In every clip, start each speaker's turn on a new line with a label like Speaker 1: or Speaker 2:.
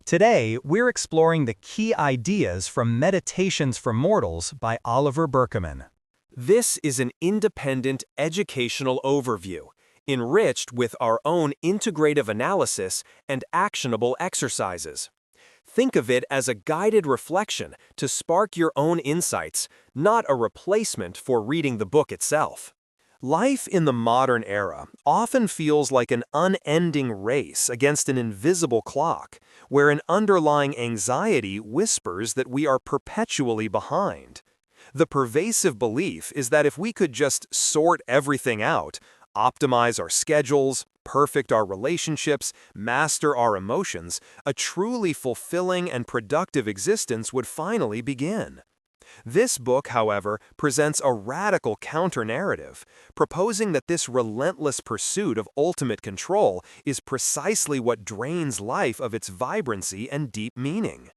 Speaker 1: Today, we're exploring the key ideas from Meditations for Mortals by Oliver Burkeman.
Speaker 2: This is an independent educational overview, enriched with our own integrative analysis and actionable exercises. Think of it as a guided reflection to spark your own insights, not a replacement for reading the book itself. Life in the modern era often feels like an unending race against an invisible clock, where an underlying anxiety whispers that we are perpetually behind. The pervasive belief is that if we could just sort everything out, optimize our schedules, perfect our relationships, master our emotions, a truly fulfilling and productive existence would finally begin. This book, however, presents a radical counter-narrative, proposing that this relentless pursuit of ultimate control is precisely what drains life of its vibrancy and deep meaning.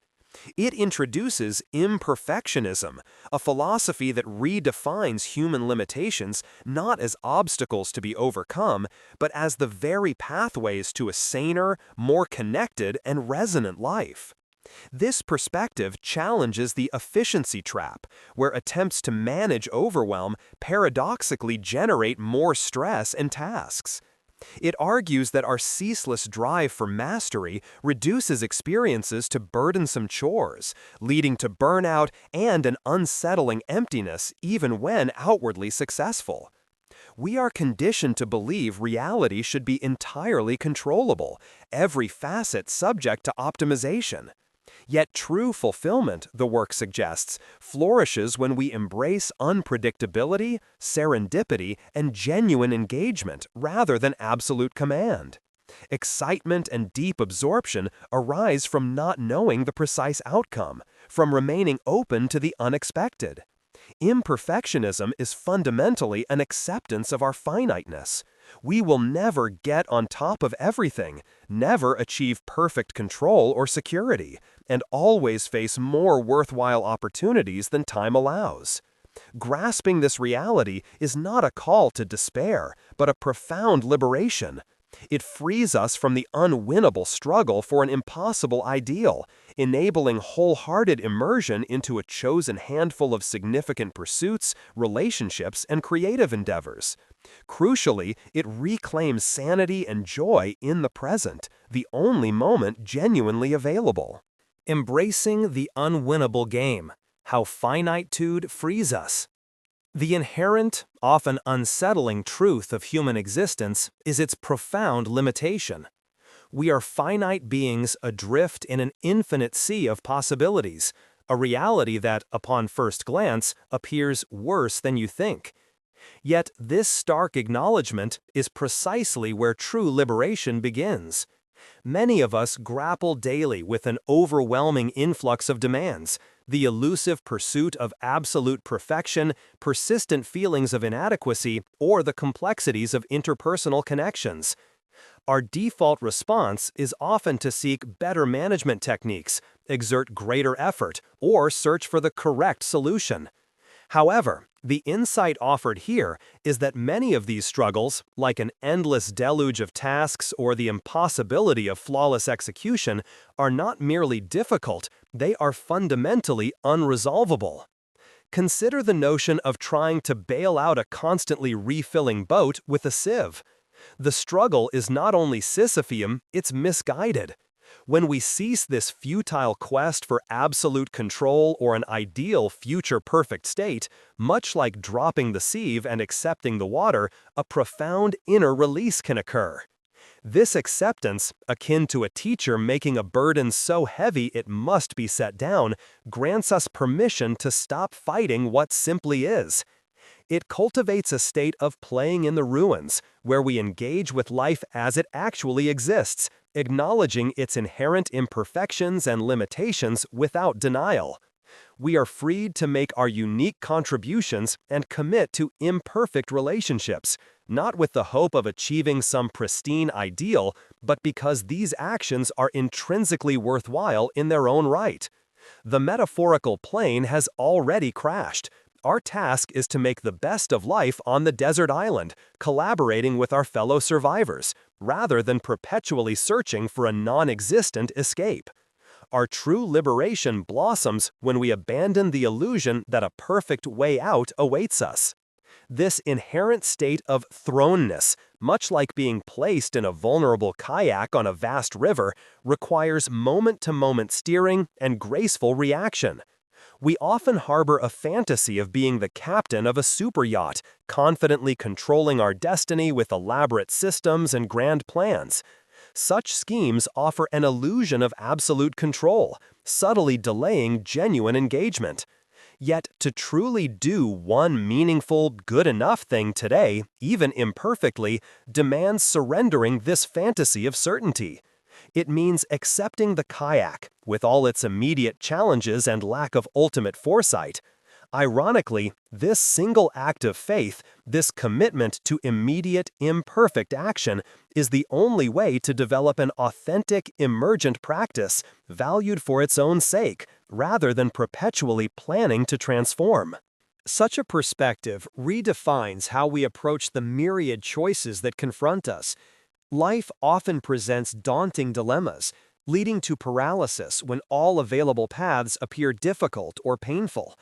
Speaker 2: It introduces imperfectionism, a philosophy that redefines human limitations not as obstacles to be overcome, but as the very pathways to a saner, more connected, and resonant life. This perspective challenges the efficiency trap, where attempts to manage overwhelm paradoxically generate more stress and tasks. It argues that our ceaseless drive for mastery reduces experiences to burdensome chores, leading to burnout and an unsettling emptiness even when outwardly successful. We are conditioned to believe reality should be entirely controllable, every facet subject to optimization. Yet true fulfillment, the work suggests, flourishes when we embrace unpredictability, serendipity, and genuine engagement rather than absolute command. Excitement and deep absorption arise from not knowing the precise outcome, from remaining open to the unexpected. Imperfectionism is fundamentally an acceptance of our finiteness. We will never get on top of everything, never achieve perfect control or security, and always face more worthwhile opportunities than time allows. Grasping this reality is not a call to despair, but a profound liberation. It frees us from the unwinnable struggle for an impossible ideal, enabling wholehearted immersion into a chosen handful of significant pursuits, relationships, and creative endeavors. Crucially, it reclaims sanity and joy in the present, the only moment genuinely available. Embracing the unwinnable game, how finitude frees us. The inherent, often unsettling truth of human existence is its profound limitation. We are finite beings adrift in an infinite sea of possibilities, a reality that, upon first glance, appears worse than you think. Yet this stark acknowledgement is precisely where true liberation begins. Many of us grapple daily with an overwhelming influx of demands, the elusive pursuit of absolute perfection, persistent feelings of inadequacy, or the complexities of interpersonal connections. Our default response is often to seek better management techniques, exert greater effort, or search for the correct solution. However, the insight offered here is that many of these struggles, like an endless deluge of tasks or the impossibility of flawless execution, are not merely difficult, they are fundamentally unresolvable. Consider the notion of trying to bail out a constantly refilling boat with a sieve. The struggle is not only Sisyphean, it's misguided. When we cease this futile quest for absolute control or an ideal future perfect state, much like dropping the sieve and accepting the water, a profound inner release can occur. This acceptance, akin to a teacher making a burden so heavy it must be set down, grants us permission to stop fighting what simply is. It cultivates a state of playing in the ruins, where we engage with life as it actually exists, acknowledging its inherent imperfections and limitations without denial. We are freed to make our unique contributions and commit to imperfect relationships, not with the hope of achieving some pristine ideal, but because these actions are intrinsically worthwhile in their own right. The metaphorical plane has already crashed. Our task is to make the best of life on the desert island, collaborating with our fellow survivors, rather than perpetually searching for a non-existent escape. Our true liberation blossoms when we abandon the illusion that a perfect way out awaits us. This inherent state of thrownness, much like being placed in a vulnerable kayak on a vast river, requires moment-to-moment steering and graceful reaction. We often harbor a fantasy of being the captain of a super yacht, confidently controlling our destiny with elaborate systems and grand plans. Such schemes offer an illusion of absolute control, subtly delaying genuine engagement. Yet, to truly do one meaningful, good enough thing today, even imperfectly, demands surrendering this fantasy of certainty. It means accepting the kayak, with all its immediate challenges and lack of ultimate foresight. Ironically, this single act of faith, this commitment to immediate, imperfect action, is the only way to develop an authentic, emergent practice, valued for its own sake, rather than perpetually planning to transform. Such a perspective redefines how we approach the myriad choices that confront us. Life often presents daunting dilemmas, leading to paralysis when all available paths appear difficult or painful.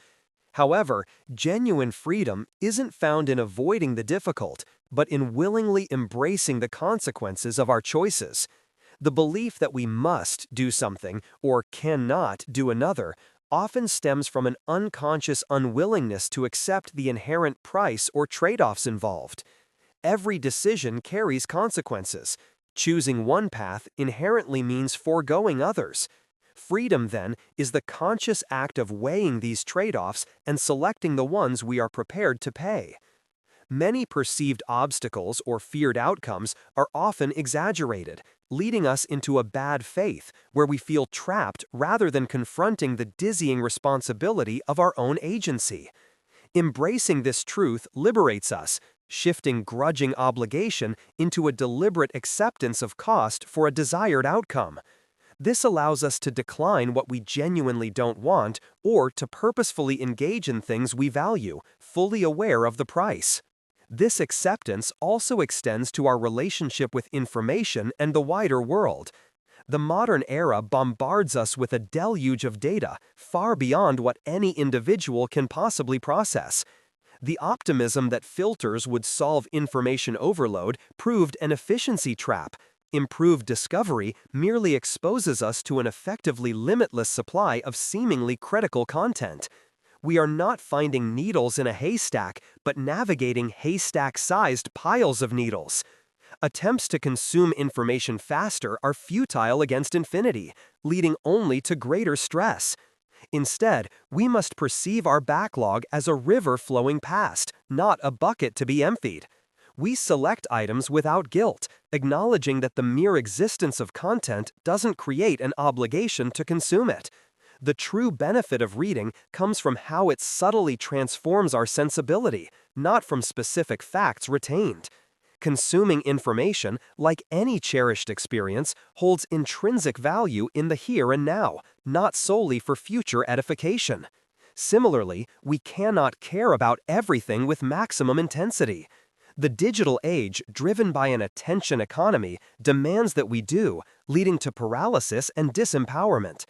Speaker 2: However, genuine freedom isn't found in avoiding the difficult, but in willingly embracing the consequences of our choices. The belief that we must do something or cannot do another often stems from an unconscious unwillingness to accept the inherent price or trade-offs involved. Every decision carries consequences. Choosing one path inherently means foregoing others. Freedom, then, is the conscious act of weighing these trade-offs and selecting the ones we are prepared to pay. Many perceived obstacles or feared outcomes are often exaggerated, leading us into a bad faith where we feel trapped rather than confronting the dizzying responsibility of our own agency. Embracing this truth liberates us, shifting grudging obligation into a deliberate acceptance of cost for a desired outcome. This allows us to decline what we genuinely don't want or to purposefully engage in things we value, fully aware of the price. This acceptance also extends to our relationship with information and the wider world. The modern era bombards us with a deluge of data, far beyond what any individual can possibly process. The optimism that filters would solve information overload proved an efficiency trap. Improved discovery merely exposes us to an effectively limitless supply of seemingly critical content. We are not finding needles in a haystack, but navigating haystack-sized piles of needles. Attempts to consume information faster are futile against infinity, leading only to greater stress. Instead, we must perceive our backlog as a river flowing past, not a bucket to be emptied. We select items without guilt, acknowledging that the mere existence of content doesn't create an obligation to consume it. The true benefit of reading comes from how it subtly transforms our sensibility, not from specific facts retained. Consuming information, like any cherished experience, holds intrinsic value in the here and now, not solely for future edification. Similarly, we cannot care about everything with maximum intensity. The digital age, driven by an attention economy, demands that we do, leading to paralysis and disempowerment.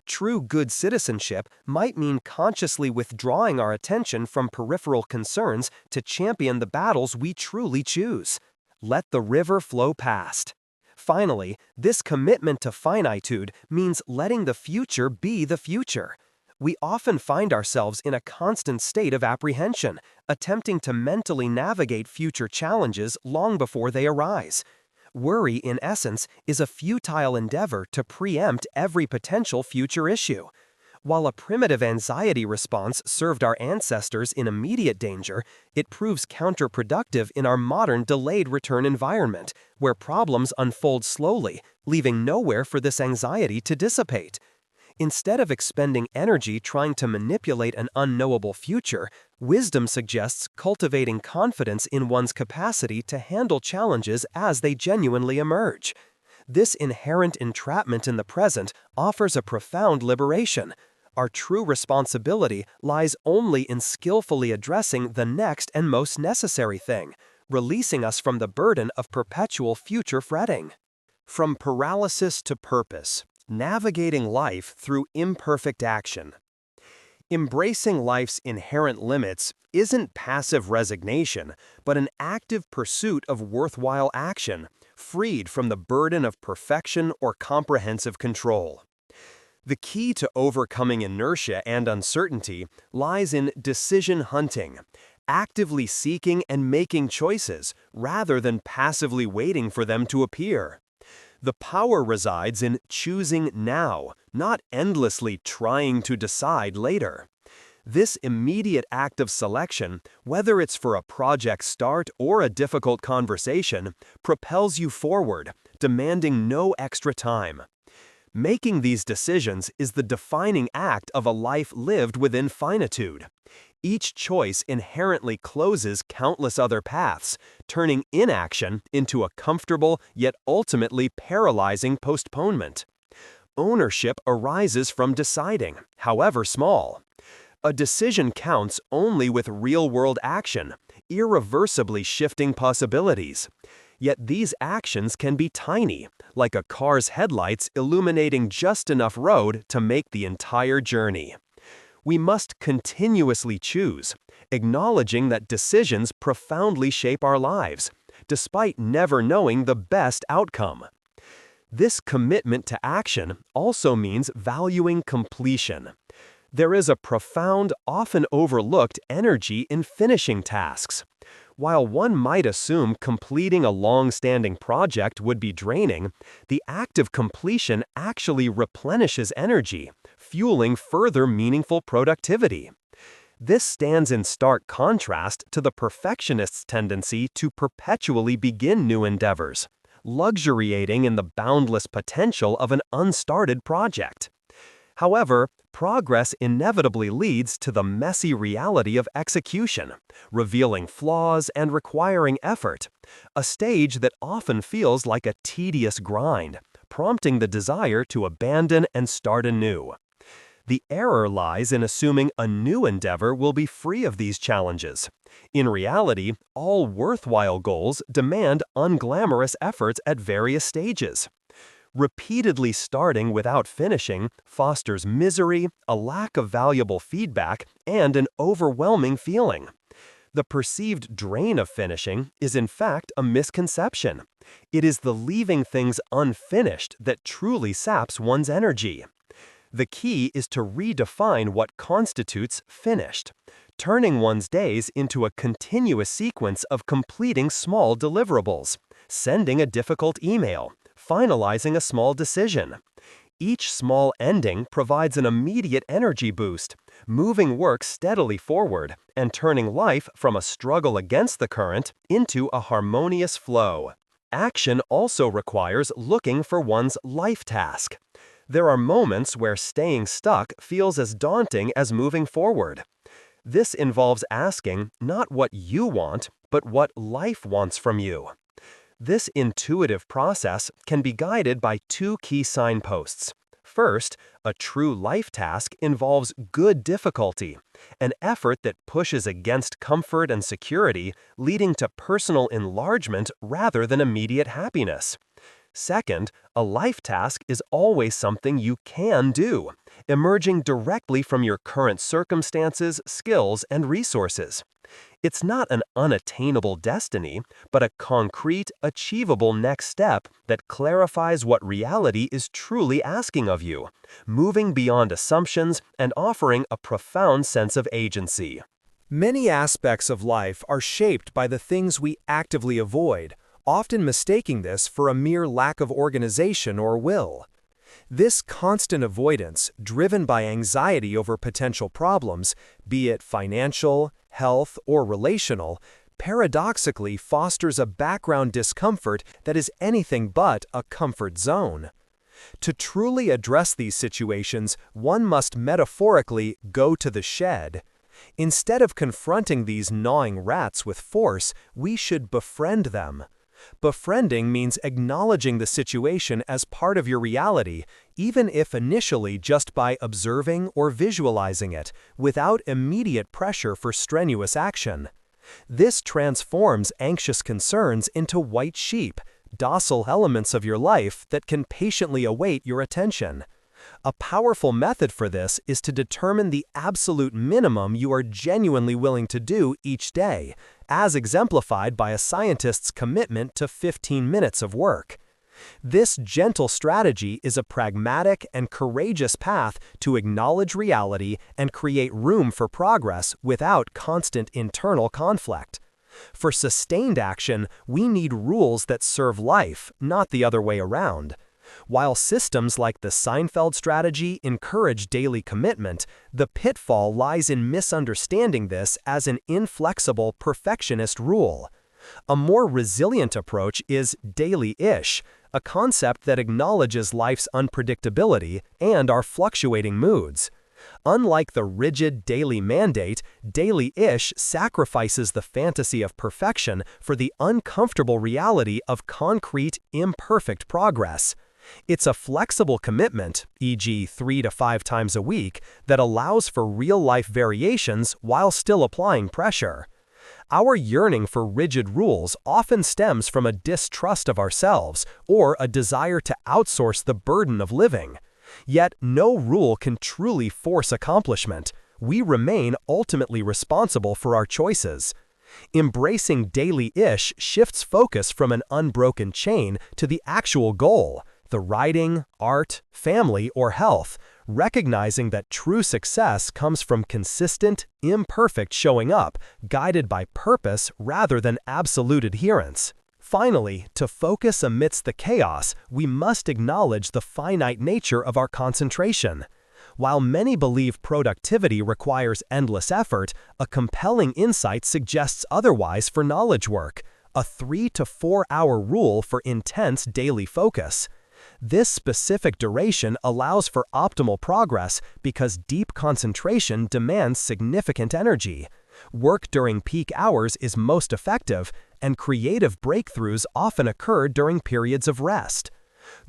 Speaker 2: True good citizenship might mean consciously withdrawing our attention from peripheral concerns to champion the battles we truly choose. Let the river flow past. Finally, this commitment to finitude means letting the future be the future. We often find ourselves in a constant state of apprehension, attempting to mentally navigate future challenges long before they arise. Worry, in essence, is a futile endeavor to preempt every potential future issue. While a primitive anxiety response served our ancestors in immediate danger, it proves counterproductive in our modern delayed return environment, where problems unfold slowly, leaving nowhere for this anxiety to dissipate. Instead of expending energy trying to manipulate an unknowable future, wisdom suggests cultivating confidence in one's capacity to handle challenges as they genuinely emerge. This inherent entrapment in the present offers a profound liberation. Our true responsibility lies only in skillfully addressing the next and most necessary thing, releasing us from the burden of perpetual future fretting. From paralysis to purpose. navigating life through imperfect action. Embracing life's inherent limits isn't passive resignation, but an active pursuit of worthwhile action, freed from the burden of perfection or comprehensive control. The key to overcoming inertia and uncertainty lies in decision hunting, actively seeking and making choices rather than passively waiting for them to appear. The power resides in choosing now, not endlessly trying to decide later. This immediate act of selection, whether it's for a project start or a difficult conversation, propels you forward, demanding no extra time. Making these decisions is the defining act of a life lived within finitude. Each choice inherently closes countless other paths, turning inaction into a comfortable yet ultimately paralyzing postponement. Ownership arises from deciding, however small. A decision counts only with real-world action, irreversibly shifting possibilities. Yet these actions can be tiny, like a car's headlights illuminating just enough road to make the entire journey. We must continuously choose, acknowledging that decisions profoundly shape our lives, despite never knowing the best outcome. This commitment to action also means valuing completion. There is a profound, often overlooked energy in finishing tasks. While one might assume completing a long-standing project would be draining, the act of completion actually replenishes energy, fueling further meaningful productivity. This stands in stark contrast to the perfectionist's tendency to perpetually begin new endeavors, luxuriating in the boundless potential of an unstarted project. However, progress inevitably leads to the messy reality of execution, revealing flaws and requiring effort, a stage that often feels like a tedious grind, prompting the desire to abandon and start anew. The error lies in assuming a new endeavor will be free of these challenges. In reality, all worthwhile goals demand unglamorous efforts at various stages. Repeatedly starting without finishing fosters misery, a lack of valuable feedback, and an overwhelming feeling. The perceived drain of finishing is in fact a misconception. It is the leaving things unfinished that truly saps one's energy. The key is to redefine what constitutes finished, turning one's days into a continuous sequence of completing small deliverables, sending a difficult email, finalizing a small decision. Each small ending provides an immediate energy boost, moving work steadily forward and turning life from a struggle against the current into a harmonious flow. Action also requires looking for one's life task. There are moments where staying stuck feels as daunting as moving forward. This involves asking not what you want, but what life wants from you. This intuitive process can be guided by two key signposts. First, a true life task involves good difficulty, an effort that pushes against comfort and security, leading to personal enlargement rather than immediate happiness. Second, a life task is always something you can do, emerging directly from your current circumstances, skills, and resources. It's not an unattainable destiny, but a concrete, achievable next step that clarifies what reality is truly asking of you, moving beyond assumptions and offering a profound sense of agency.
Speaker 1: Many aspects of life are shaped by the things we actively avoid, often mistaking this for a mere lack of organization or will. This constant avoidance, driven by anxiety over potential problems, be it financial, health, or relational, paradoxically fosters a background discomfort that is anything but a comfort zone. To truly address these situations, one must metaphorically go to the shed. Instead of confronting these gnawing rats with force, we should befriend them. Befriending means acknowledging the situation as part of your reality, even if initially just by observing or visualizing it, without immediate pressure for strenuous action. This transforms anxious concerns into white sheep, docile elements of your life that can patiently await your attention. A powerful method for this is to determine the absolute minimum you are genuinely willing to do each day, as exemplified by a scientist's commitment to 15 minutes of work. This gentle strategy is a pragmatic and courageous path to acknowledge reality and create room for progress without constant internal conflict. For sustained action, we need rules that serve life, not the other way around. While systems like the Seinfeld strategy encourage daily commitment, the pitfall lies in misunderstanding this as an inflexible perfectionist rule. A more resilient approach is daily-ish, a concept that acknowledges life's unpredictability and our fluctuating moods. Unlike the rigid daily mandate, daily-ish sacrifices the fantasy of perfection for the uncomfortable reality of concrete, imperfect progress. It's a flexible commitment, e.g. 3 to 5 times a week, that allows for real-life variations while still applying pressure. Our yearning for rigid rules often stems from a distrust of ourselves or a desire to outsource the burden of living. Yet no rule can truly force accomplishment. We remain ultimately responsible for our choices. Embracing daily-ish shifts focus from an unbroken chain to the actual goal, the writing, art, family, or health, recognizing that true success comes from consistent, imperfect showing up, guided by purpose rather than absolute adherence. Finally, to focus amidst the chaos, we must acknowledge the finite nature of our concentration. While many believe productivity requires endless effort, a compelling insight suggests otherwise for knowledge work, a 3 to 4 hour rule for intense daily focus. This specific duration allows for optimal progress because deep concentration demands significant energy. Work during peak hours is most effective, and creative breakthroughs often occur during periods of rest.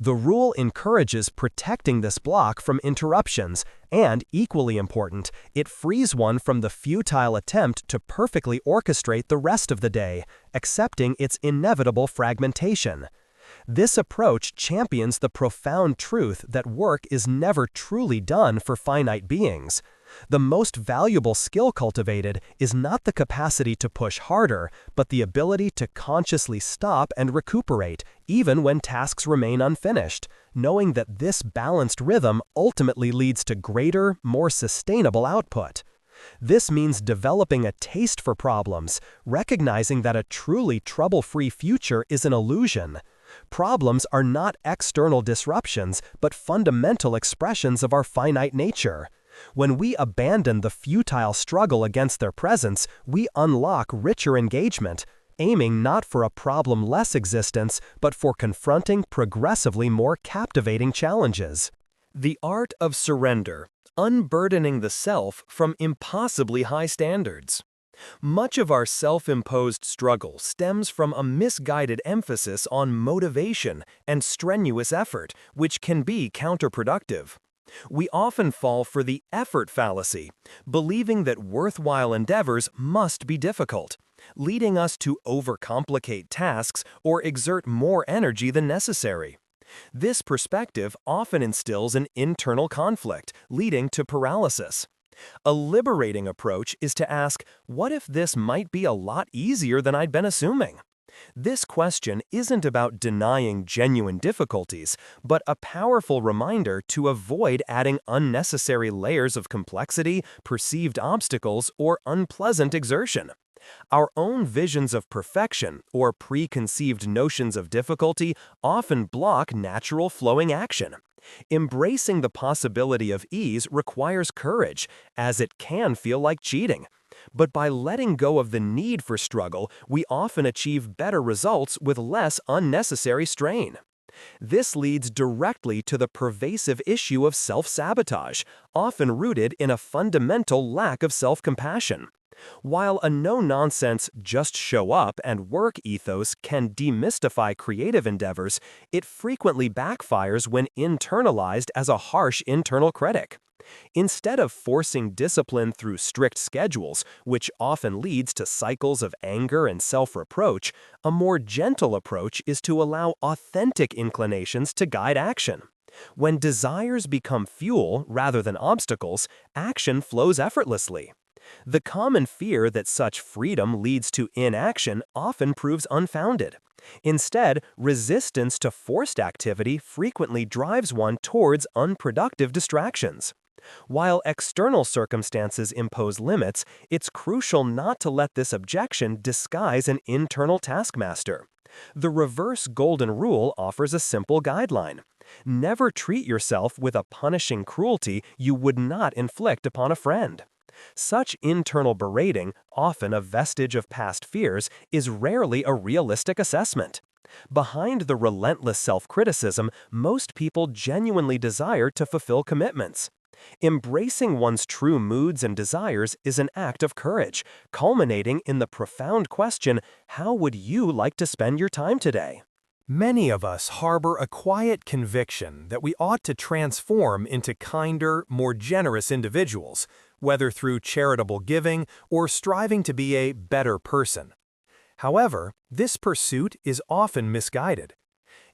Speaker 1: The rule encourages protecting this block from interruptions, and, equally important, it frees one from the futile attempt to perfectly orchestrate the rest of the day, accepting its inevitable fragmentation. This approach champions the profound truth that work is never truly done for finite beings. The most valuable skill cultivated is not the capacity to push harder, but the ability to consciously stop and recuperate, even when tasks remain unfinished, knowing that this balanced rhythm ultimately leads to greater, more sustainable output. This means developing a taste for problems, recognizing that a truly trouble-free future is an illusion. Problems are not external disruptions, but fundamental expressions of our finite nature. When we abandon the futile struggle against their presence, we unlock richer engagement, aiming not for a problem-less existence, but for confronting progressively more captivating challenges. The art of surrender, unburdening the self from impossibly high standards. Much of our self-imposed struggle stems from a misguided emphasis on motivation and strenuous effort, which can be counterproductive. We often fall for the effort fallacy, believing that worthwhile endeavors must be difficult, leading us to overcomplicate tasks or exert more energy than necessary. This perspective often instills an internal conflict, leading to paralysis. A liberating approach is to ask, what if this might be a lot easier than I'd been assuming? This question isn't about denying genuine difficulties, but a powerful reminder to avoid adding unnecessary layers of complexity, perceived obstacles, or unpleasant exertion. Our own visions of perfection or preconceived notions of difficulty often block natural flowing action. Embracing the possibility of ease requires courage, as it can feel like cheating. But by letting go of the need for struggle, we often achieve better results with less unnecessary strain. This leads directly to the pervasive issue of self-sabotage, often rooted in a fundamental lack of self-compassion. While a no-nonsense, just show up and work ethos can demystify creative endeavors, it frequently backfires when internalized as a harsh internal critic.
Speaker 2: Instead of forcing discipline through strict schedules, which often leads to cycles of anger and self-reproach, a more gentle approach is to allow authentic inclinations to guide action. When desires become fuel rather than obstacles, action flows effortlessly. The common fear that such freedom leads to inaction often proves unfounded. Instead, resistance to forced activity frequently drives one towards unproductive distractions. While external circumstances impose limits, it's crucial not to let this objection disguise an internal taskmaster. The reverse golden rule offers a simple guideline. Never treat yourself with a punishing cruelty you would not inflict upon a friend. Such internal berating, often a vestige of past fears, is rarely a realistic assessment. Behind the relentless self-criticism, most people genuinely desire to fulfill commitments. Embracing one's true moods and desires is an act of courage, culminating in the profound question, how would you like to spend your time today?
Speaker 1: Many of us harbor a quiet conviction that we ought to transform into kinder, more generous individuals, whether through charitable giving or striving to be a better person. However, this pursuit is often misguided.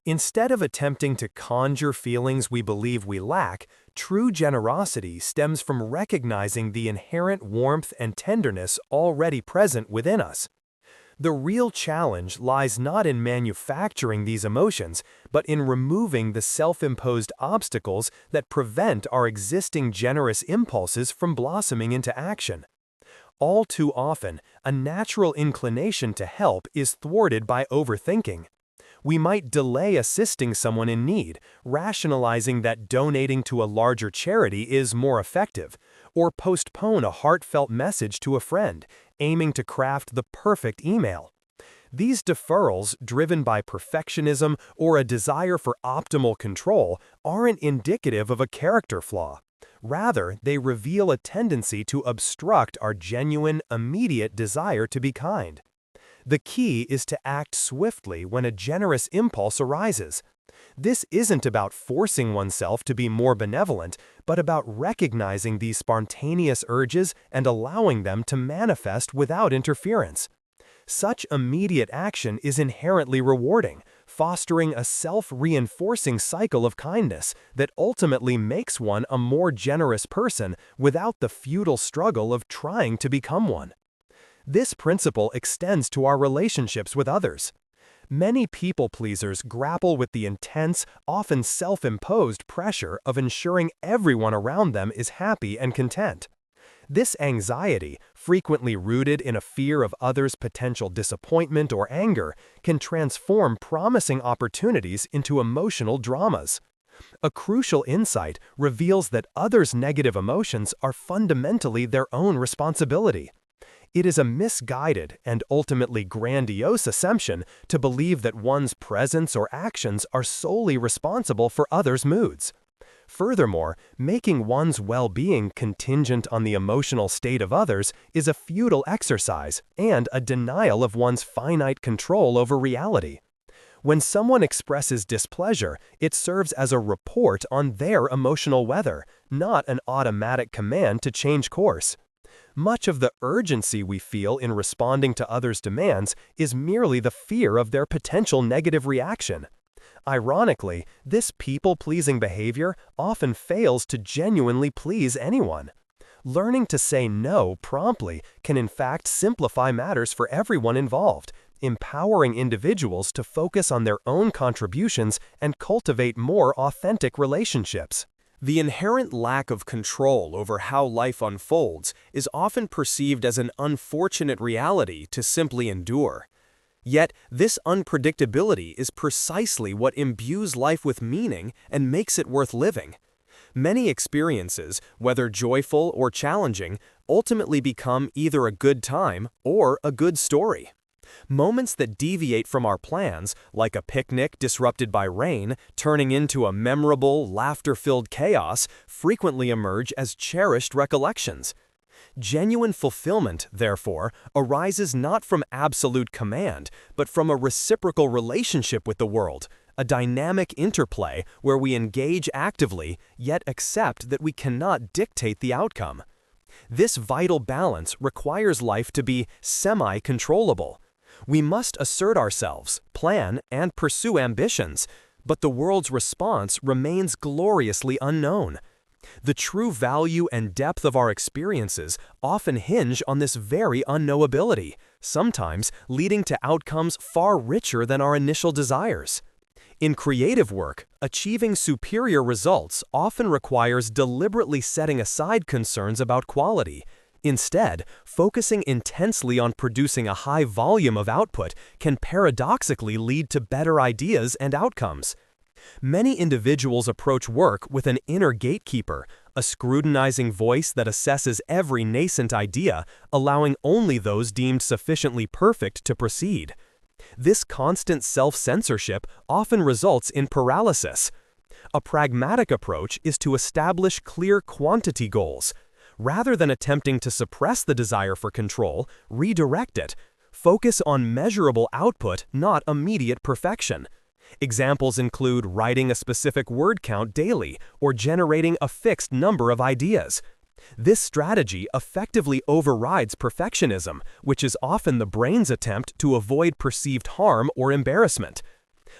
Speaker 1: Instead of attempting to conjure feelings we believe we lack, true generosity stems from recognizing the inherent warmth and tenderness already present within us. The real challenge lies not in manufacturing these emotions, but in removing the self-imposed obstacles that prevent our existing generous impulses from blossoming into action. All too often, a natural inclination to help is thwarted by overthinking. We might delay assisting someone in need, rationalizing that donating to a larger charity is more effective, or postpone a heartfelt message to a friend, aiming to craft the perfect email. These deferrals, driven by perfectionism or a desire for optimal control, aren't indicative of a character flaw. Rather, they reveal a tendency to obstruct our genuine, immediate desire to be kind. The key is to act swiftly when a generous impulse arises. This isn't about forcing oneself to be more benevolent, but about recognizing these spontaneous urges and allowing them to manifest without interference. Such immediate action is inherently rewarding, fostering a self-reinforcing cycle of kindness that ultimately makes one a more generous person without the futile struggle of trying to become one. This principle extends to our relationships with others. Many people-pleasers grapple with the intense, often self-imposed pressure of ensuring everyone around them is happy and content. This anxiety, frequently rooted in a fear of others' potential disappointment or anger, can transform promising opportunities into emotional dramas. A crucial insight reveals that others' negative emotions are fundamentally their own responsibility. It is a misguided and ultimately grandiose assumption to believe that one's presence or actions are solely responsible for others' moods. Furthermore, making one's well-being contingent on the emotional state of others is a futile exercise and a denial of one's finite control over reality. When someone expresses displeasure, it serves as a report on their emotional weather, not an automatic command to change course. Much of the urgency we feel in responding to others' demands is merely the fear of their potential negative reaction. Ironically, this people-pleasing behavior often fails to genuinely please anyone. Learning to say no promptly can in fact simplify matters for everyone involved, empowering individuals to focus on their own contributions and cultivate more authentic relationships.
Speaker 2: The inherent lack of control over how life unfolds is often perceived as an unfortunate reality to simply endure. Yet, this unpredictability is precisely what imbues life with meaning and makes it worth living. Many experiences, whether joyful or challenging, ultimately become either a good time or a good story. Moments that deviate from our plans, like a picnic disrupted by rain, turning into a memorable, laughter-filled chaos, frequently emerge as cherished recollections. Genuine fulfillment, therefore, arises not from absolute command, but from a reciprocal relationship with the world, a dynamic interplay where we engage actively, yet accept that we cannot dictate the outcome. This vital balance requires life to be semi-controllable. We must assert ourselves, plan, and pursue ambitions, but the world's response remains gloriously unknown. The true value and depth of our experiences often hinge on this very unknowability, sometimes leading to outcomes far richer than our initial desires. In creative work, achieving superior results often requires deliberately setting aside concerns about quality. Instead, focusing intensely on producing a high volume of output can paradoxically lead to better ideas and outcomes. Many individuals approach work with an inner gatekeeper, a scrutinizing voice that assesses every nascent idea, allowing only those deemed sufficiently perfect to proceed. This constant self-censorship often results in paralysis. A pragmatic approach is to establish clear quantity goals. Rather than attempting to suppress the desire for control, redirect it. Focus on measurable output, not immediate perfection. Examples include writing a specific word count daily or generating a fixed number of ideas. This strategy effectively overrides perfectionism, which is often the brain's attempt to avoid perceived harm or embarrassment.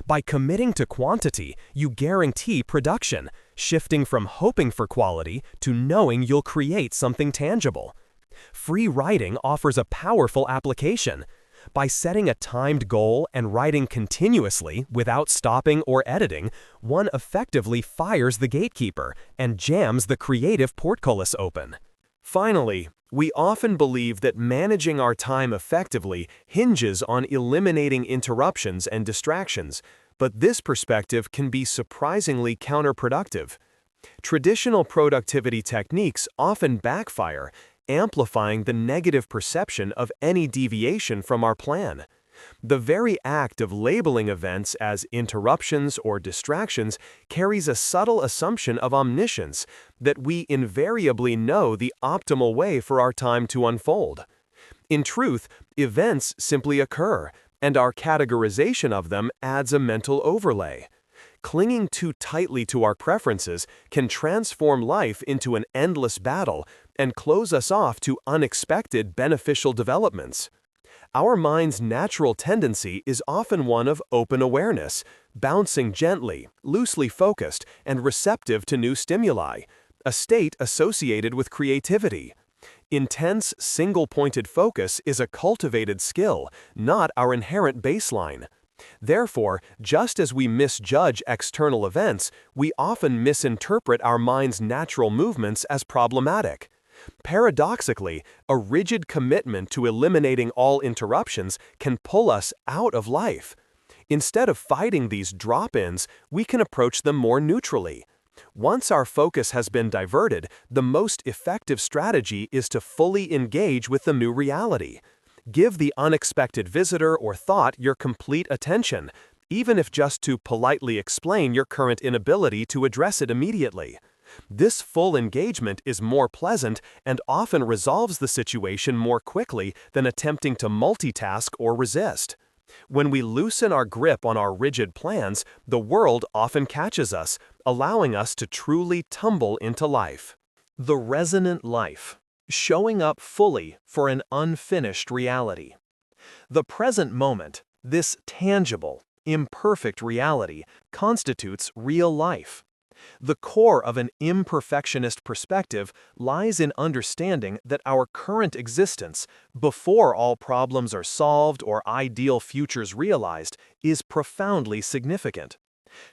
Speaker 2: By committing to quantity, you guarantee production, shifting from hoping for quality to knowing you'll create something tangible. Free writing offers a powerful application. By setting a timed goal and writing continuously without stopping or editing, one effectively fires the gatekeeper and jams the creative portcullis open. Finally, we often believe that managing our time effectively hinges on eliminating interruptions and distractions, but this perspective can be surprisingly counterproductive. Traditional productivity techniques often backfire, amplifying the negative perception of any deviation from our plan. The very act of labeling events as interruptions or distractions carries a subtle assumption of omniscience that we invariably know the optimal way for our time to unfold. In truth, events simply occur, and our categorization of them adds a mental overlay. Clinging too tightly to our preferences can transform life into an endless battle and close us off to unexpected beneficial developments. Our mind's natural tendency is often one of open awareness, bouncing gently, loosely focused, and receptive to new stimuli, a state associated with creativity. Intense, single-pointed focus is a cultivated skill, not our inherent baseline. Therefore, just as we misjudge external events, we often misinterpret our mind's natural movements as problematic. Paradoxically, a rigid commitment to eliminating all interruptions can pull us out of life. Instead of fighting these drop-ins, we can approach them more neutrally. Once our focus has been diverted, the most effective strategy is to fully engage with the new reality. Give the unexpected visitor or thought your complete attention, even if just to politely explain your current inability to address it immediately. This full engagement is more pleasant and often resolves the situation more quickly than attempting to multitask or resist. When we loosen our grip on our rigid plans, the world often catches us, allowing us to truly tumble into life. The resonant life. Showing up fully for an unfinished reality. The present moment, this tangible, imperfect reality, constitutes real life. The core of an imperfectionist perspective lies in understanding that our current existence, before all problems are solved or ideal futures realized, is profoundly significant.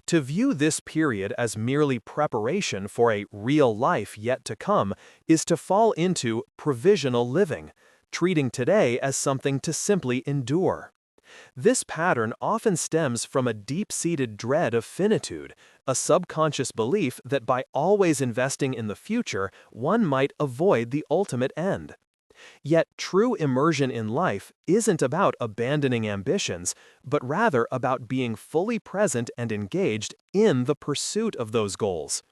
Speaker 2: To view this period as merely preparation for a real life yet to come is to fall into provisional living, treating today as something to simply endure. This pattern often stems from a deep-seated dread of finitude, a subconscious belief that by always investing in the future, one might avoid the ultimate end. Yet true immersion in life isn't about abandoning ambitions, but rather about being fully present and engaged in the pursuit of those goals.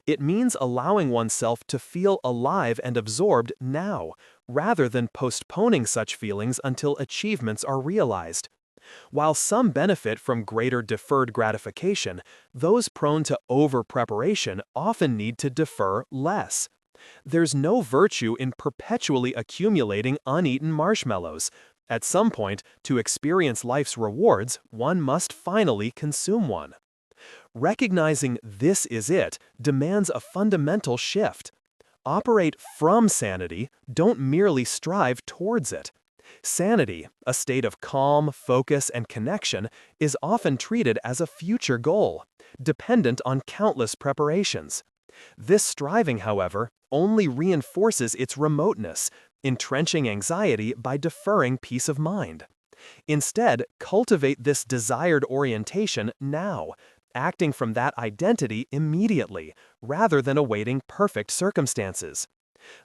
Speaker 2: It means allowing oneself to feel alive and absorbed now, rather than postponing such feelings until achievements are realized. While some benefit from greater deferred gratification, those prone to over-preparation often need to defer less. There's no virtue in perpetually accumulating uneaten marshmallows. At some point, to experience life's rewards, one must finally consume one. Recognizing this is it demands a fundamental shift. Operate from sanity, don't merely strive towards it. Sanity, a state of calm, focus, and connection, is often treated as a future goal, dependent on countless preparations. This striving, however, only reinforces its remoteness, entrenching anxiety by deferring peace of mind. Instead, cultivate this desired orientation now, acting from that identity immediately, rather than awaiting perfect circumstances.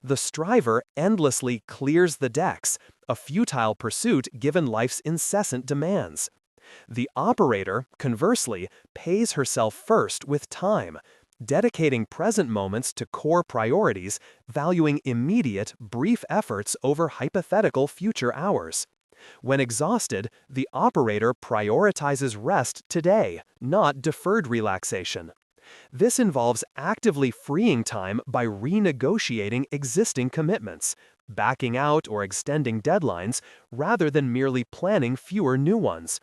Speaker 2: The striver endlessly clears the decks, a futile pursuit given life's incessant demands. The operator, conversely, pays herself first with time, dedicating present moments to core priorities, valuing immediate, brief efforts over hypothetical future hours. When exhausted, the operator prioritizes rest today, not deferred relaxation. This involves actively freeing time by renegotiating existing commitments, backing out or extending deadlines, rather than merely planning fewer new ones,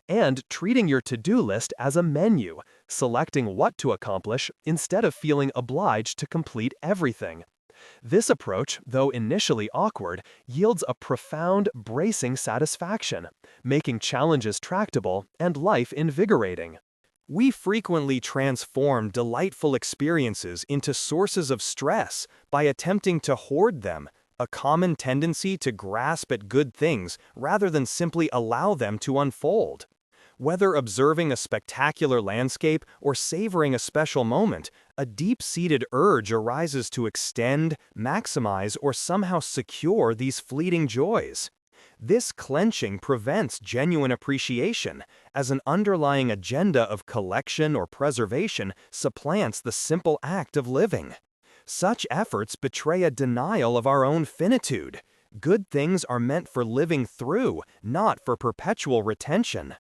Speaker 2: and treating your to-do list as a menu, selecting what to accomplish instead of feeling obliged to complete everything. This approach, though initially awkward, yields a profound, bracing satisfaction, making challenges tractable and life invigorating. We frequently transform delightful experiences into sources of stress by attempting to hoard them, a common tendency to grasp at good things rather than simply allow them to unfold. Whether observing a spectacular landscape or savoring a special moment, a deep-seated urge arises to extend, maximize, or somehow secure these fleeting joys. This clenching prevents genuine appreciation, as an underlying agenda of collection or preservation supplants the simple act of living. Such efforts betray a denial of our own finitude. Good things are meant for living through, not for perpetual retention.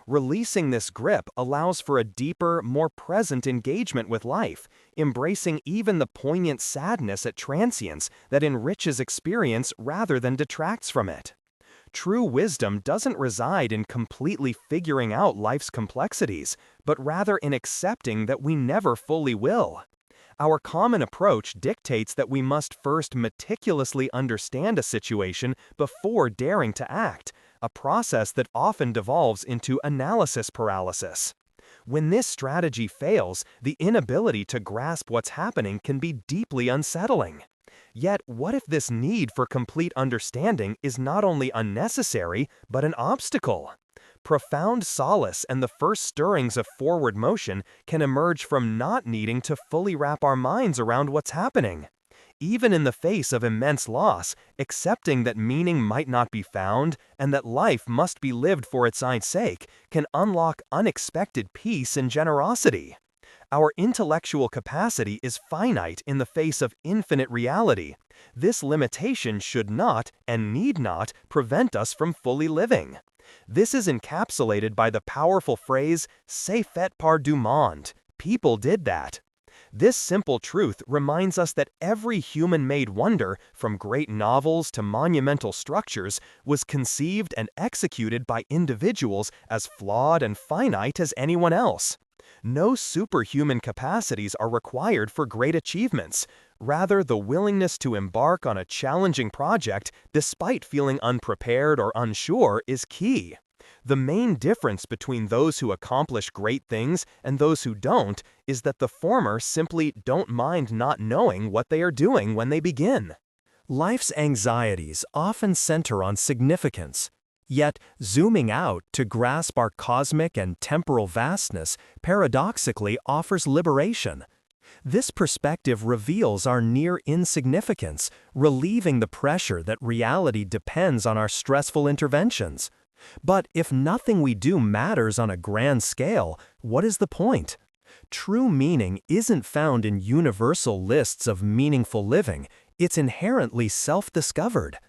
Speaker 2: Releasing this grip allows for a deeper, more present engagement with life, embracing even the poignant sadness at transience that enriches experience rather than detracts from it. True wisdom doesn't reside in completely figuring out life's complexities, but rather in accepting that we never fully will. Our common approach dictates that we must first meticulously understand a situation before daring to act, a process that often devolves into analysis paralysis. When this strategy fails, the inability to grasp what's happening can be deeply unsettling. Yet, what if this need for complete understanding is not only unnecessary, but an obstacle? Profound solace and the first stirrings of forward motion can emerge from not needing to fully wrap our minds around what's happening. Even in the face of immense loss, accepting that meaning might not be found and that life must be lived for its own sake can unlock unexpected peace and generosity. Our intellectual capacity is finite in the face of infinite reality. This limitation should not and need not prevent us from fully living. This is encapsulated by the powerful phrase, "C'est fait par du monde." People did that. This simple truth reminds us that every human-made wonder, from great novels to monumental structures, was conceived and executed by individuals as flawed and finite as anyone else. No superhuman capacities are required for great achievements. Rather, the willingness to embark on a challenging project despite feeling unprepared or unsure is key. The main difference between those who accomplish great things and those who don't is that the former simply don't mind not knowing what they are doing when they begin. Life's anxieties often center on significance. Yet, zooming out to grasp our cosmic and temporal vastness paradoxically offers liberation. This perspective reveals our near insignificance, relieving the pressure that reality depends on our stressful interventions. But if nothing we do matters on a grand scale, what is the point? True meaning isn't found in universal lists of meaningful living, it's inherently self-discovered.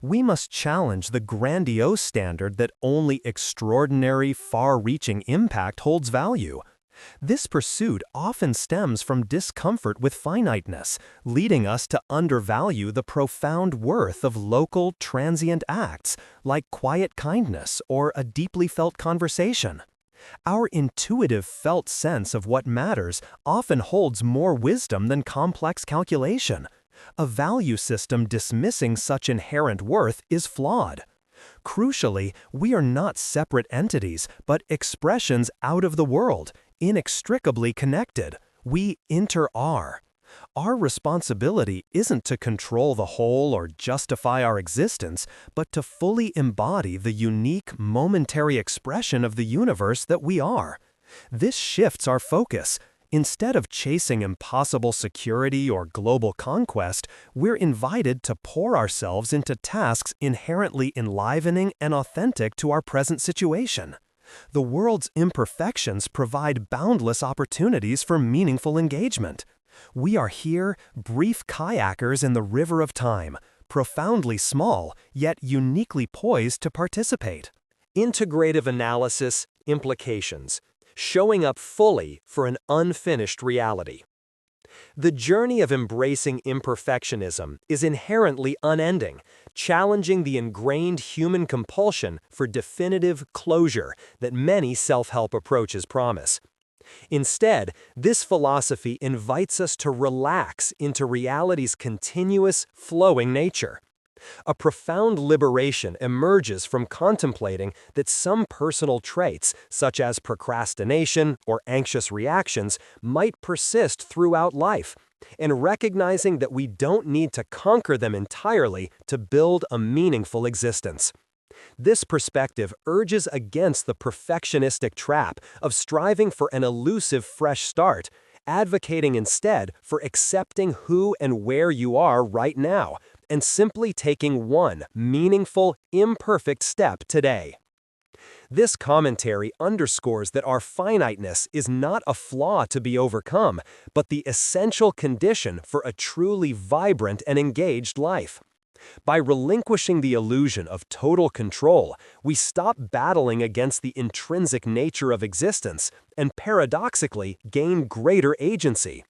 Speaker 1: We must challenge the grandiose standard that only extraordinary, far-reaching impact holds value. This pursuit often stems from discomfort with finiteness, leading us to undervalue the profound worth of local, transient acts, like quiet kindness or a deeply felt conversation. Our intuitive felt sense of what matters often holds more wisdom than complex calculation. A value system dismissing such inherent worth is flawed. Crucially, we are not separate entities, but expressions out of the world, inextricably connected. We inter-are. Our responsibility isn't to control the whole or justify our existence, but to fully embody the unique, momentary expression of the universe that we are. This shifts our focus. Instead of chasing impossible security or global conquest, we're invited to pour ourselves into tasks inherently enlivening and authentic to our present situation. The world's imperfections provide boundless opportunities for meaningful engagement. We are here, brief kayakers in the river of time, profoundly small, yet uniquely poised to participate.
Speaker 2: Integrative Analysis Implications. Showing up fully for an unfinished reality. The journey of embracing imperfectionism is inherently unending, challenging the ingrained human compulsion for definitive closure that many self-help approaches promise. Instead, this philosophy invites us to relax into reality's continuous, flowing nature. A profound liberation emerges from contemplating that some personal traits, such as procrastination or anxious reactions, might persist throughout life, and recognizing that we don't need to conquer them entirely to build a meaningful existence. This perspective urges against the perfectionistic trap of striving for an elusive fresh start, advocating instead for accepting who and where you are right now, and simply taking one meaningful, imperfect step today. This commentary underscores that our finiteness is not a flaw to be overcome, but the essential condition for a truly vibrant and engaged life. By relinquishing the illusion of total control, we stop battling against the intrinsic nature of existence and paradoxically gain greater agency.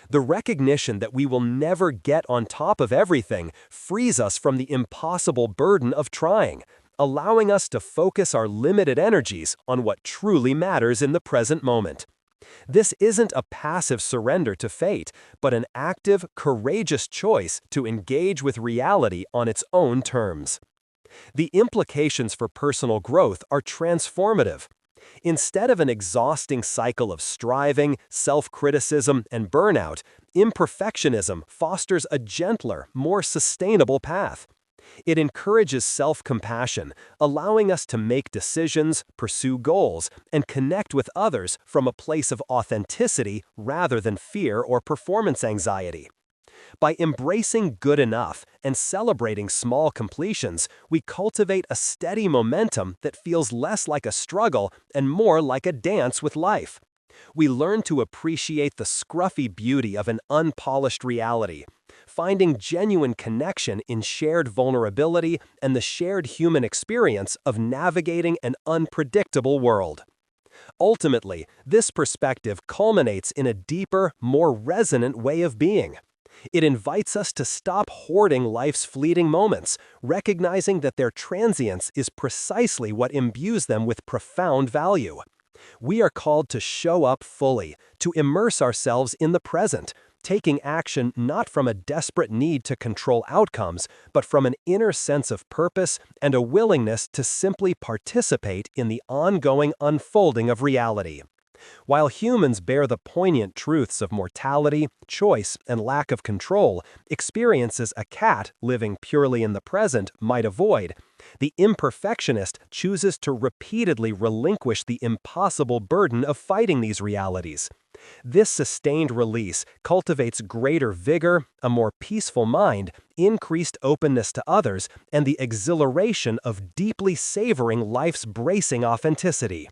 Speaker 2: The recognition that we will never get on top of everything frees us from the impossible burden of trying, allowing us to focus our limited energies on what truly matters in the present moment. This isn't a passive surrender to fate, but an active, courageous choice to engage with reality on its own terms. The implications for personal growth are transformative. Instead of an exhausting cycle of striving, self-criticism, and burnout, imperfectionism fosters a gentler, more sustainable path. It encourages self-compassion, allowing us to make decisions, pursue goals, and connect with others from a place of authenticity rather than fear or performance anxiety. By embracing good enough and celebrating small completions, we cultivate a steady momentum that feels less like a struggle and more like a dance with life. We learn to appreciate the scruffy beauty of an unpolished reality, finding genuine connection in shared vulnerability and the shared human experience of navigating an unpredictable world. Ultimately, this perspective culminates in a deeper, more resonant way of being. It invites us to stop hoarding life's fleeting moments, recognizing that their transience is precisely what imbues them with profound value. We are called to show up fully, to immerse ourselves in the present, taking action not from a desperate need to control outcomes, but from an inner sense of purpose and a willingness to simply participate in the ongoing unfolding of reality. While humans bear the poignant truths of mortality, choice, and lack of control, experiences a cat living purely in the present might avoid, the imperfectionist chooses to repeatedly relinquish the impossible burden of fighting these realities. This sustained release cultivates greater vigor, a more peaceful mind, increased openness to others, and the exhilaration of deeply savoring life's bracing authenticity.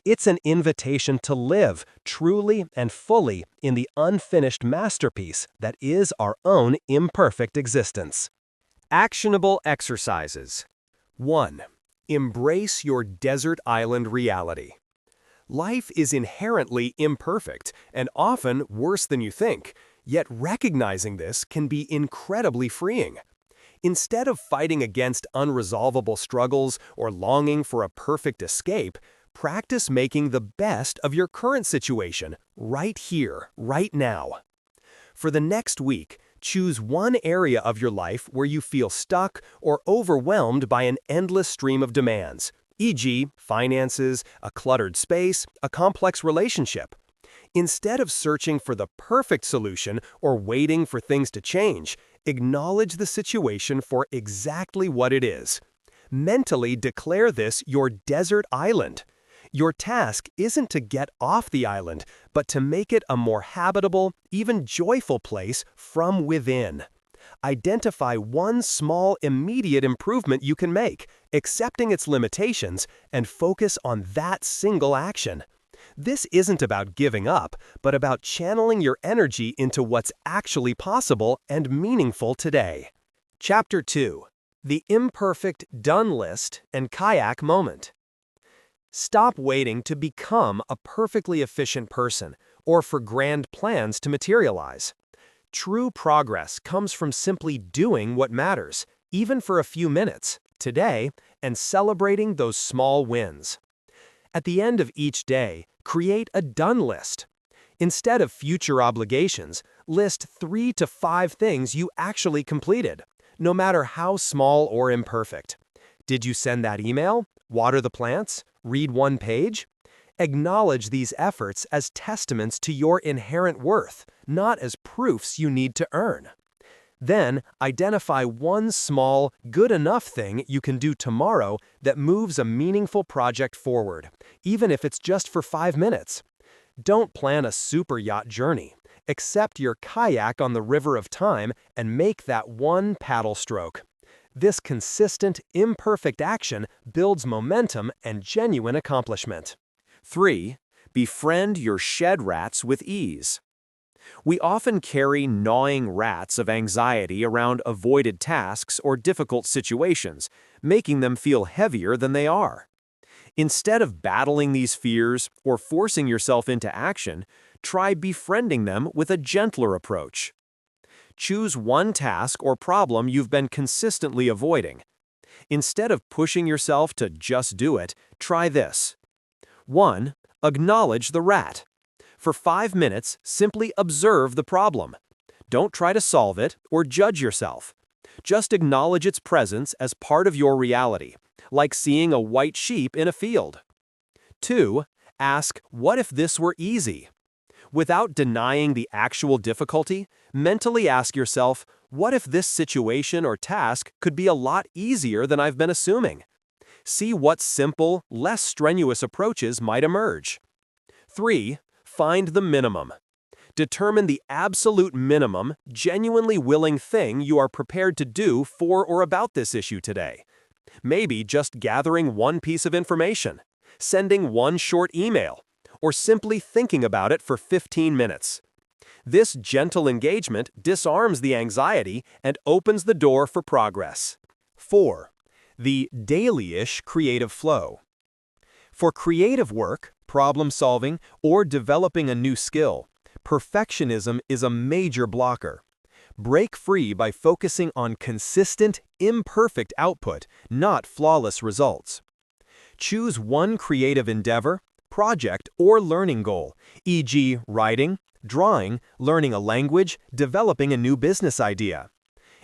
Speaker 2: It's an invitation to live truly and fully in the unfinished masterpiece that is our own imperfect existence. Actionable Exercises. 1. Embrace your desert island reality. Life is inherently imperfect and often worse than you think, yet recognizing this can be incredibly freeing. Instead of fighting against unresolvable struggles or longing for a perfect escape, practice making the best of your current situation, right here, right now. For the next week, choose one area of your life where you feel stuck or overwhelmed by an endless stream of demands, e.g., finances, a cluttered space, a complex relationship. Instead of searching for the perfect solution or waiting for things to change, acknowledge the situation for exactly what it is. Mentally declare this your desert island. Your task isn't to get off the island, but to make it a more habitable, even joyful place from within. Identify one small, immediate improvement you can make, accepting its limitations, and focus on that single action. This isn't about giving up, but about channeling your energy into what's actually possible and meaningful today. Chapter 2. The Imperfect Done List and Kayak Moment. Stop waiting to become a perfectly efficient person or for grand plans to materialize. True progress comes from simply doing what matters, even for a few minutes, today, and celebrating those small wins. At the end of each day, create a done list. Instead of future obligations, list 3 to 5 things you actually completed, no matter how small or imperfect. Did you send that email? Water the plants? Read one page? Acknowledge these efforts as testaments to your inherent worth, not as proofs you need to earn. Then, identify one small, good enough thing you can do tomorrow that moves a meaningful project forward, even if it's just for 5 minutes. Don't plan a super yacht journey. Accept your kayak on the river of time and make that one paddle stroke. This consistent, imperfect action builds momentum and genuine accomplishment. 3. Befriend your shed rats with ease. We often carry gnawing rats of anxiety around avoided tasks or difficult situations, making them feel heavier than they are. Instead of battling these fears or forcing yourself into action, try befriending them with a gentler approach. Choose one task or problem you've been consistently avoiding. Instead of pushing yourself to just do it, try this. 1. Acknowledge the rat. For 5 minutes, simply observe the problem. Don't try to solve it or judge yourself. Just acknowledge its presence as part of your reality, like seeing a white sheep in a field. 2. Ask, what if this were easy? Without denying the actual difficulty, mentally ask yourself, what if this situation or task could be a lot easier than I've been assuming? See what simple, less strenuous approaches might emerge. 3. Find the minimum. Determine the absolute minimum, genuinely willing thing you are prepared to do for or about this issue today. Maybe just gathering one piece of information, sending one short email, or simply thinking about it for 15 minutes. This gentle engagement disarms the anxiety and opens the door for progress. 4. The daily-ish creative flow. For creative work, problem solving, or developing a new skill, perfectionism is a major blocker. Break free by focusing on consistent, imperfect output, not flawless results. Choose one creative endeavor, project, or learning goal, e.g., writing, drawing, learning a language, developing a new business idea.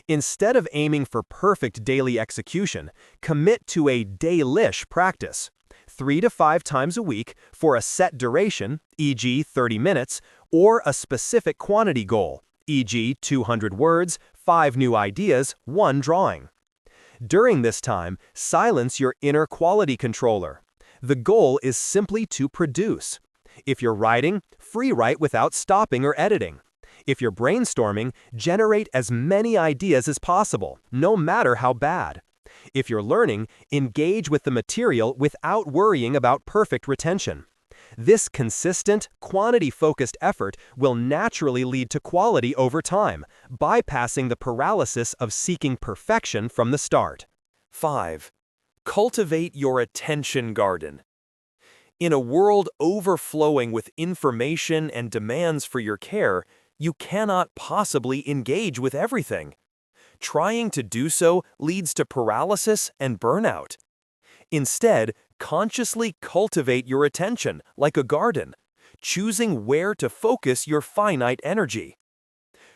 Speaker 2: Instead of aiming for perfect daily execution, commit to a daily-ish practice, 3 to 5 times a week for a set duration, e.g., 30 minutes, or a specific quantity goal, e.g., 200 words, 5 new ideas, 1 drawing. During this time, silence your inner quality controller. The goal is simply to produce. If you're writing, free write without stopping or editing. If you're brainstorming, generate as many ideas as possible, no matter how bad. If you're learning, engage with the material without worrying about perfect retention.
Speaker 1: This consistent, quantity-focused effort will naturally lead to quality over time, bypassing the paralysis of seeking perfection from the start.
Speaker 2: 5. Cultivate your attention garden. In a world overflowing with information and demands for your care, you cannot possibly engage with everything. Trying to do so leads to paralysis and burnout. Instead, consciously cultivate your attention like a garden, choosing where to focus your finite energy.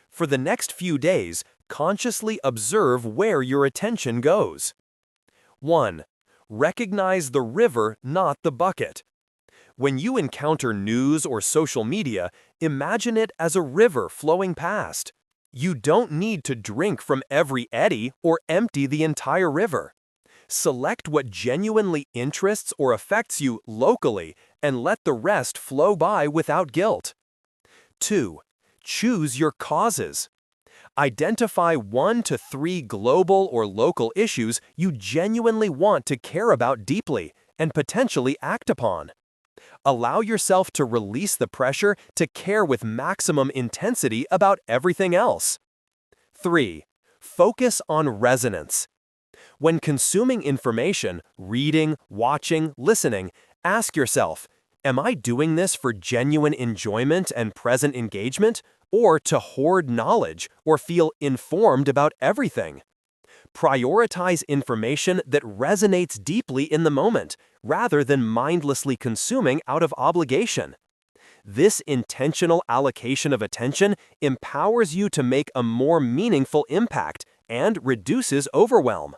Speaker 2: For the next few days, consciously observe where your attention goes. 1. Recognize the river, not the bucket. When you encounter news or social media, imagine it as a river flowing past. You don't need to drink from every eddy or empty the entire river. Select what genuinely interests or affects you locally and let the rest flow by without guilt. 2. Choose your causes. Identify 1 to 3 global or local issues you genuinely want to care about deeply and potentially act upon. Allow yourself to release the pressure to care with maximum intensity about everything else. 3. Focus on resonance. When consuming information, reading, watching, listening, ask yourself, am I doing this for genuine enjoyment and present engagement, or to hoard knowledge or feel informed about everything? Prioritize information that resonates deeply in the moment, rather than mindlessly consuming out of obligation. This intentional allocation of attention empowers you to make a more meaningful impact and reduces overwhelm.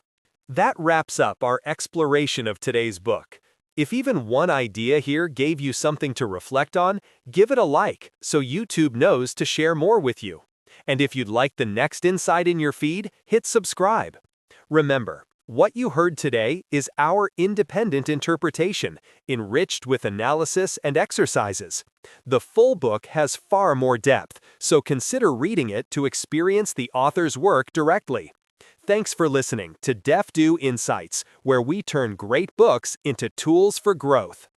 Speaker 2: That wraps up our exploration of today's book. If even one idea here gave you something to reflect on, give it a like so YouTube knows to share more with you. And if you'd like the next insight in your feed, hit subscribe. Remember, what you heard today is our independent interpretation, enriched with analysis and exercises. The full book has far more depth, so consider reading it to experience the author's work directly. Thanks for listening to DeftU Insights, where we turn great books into tools for growth.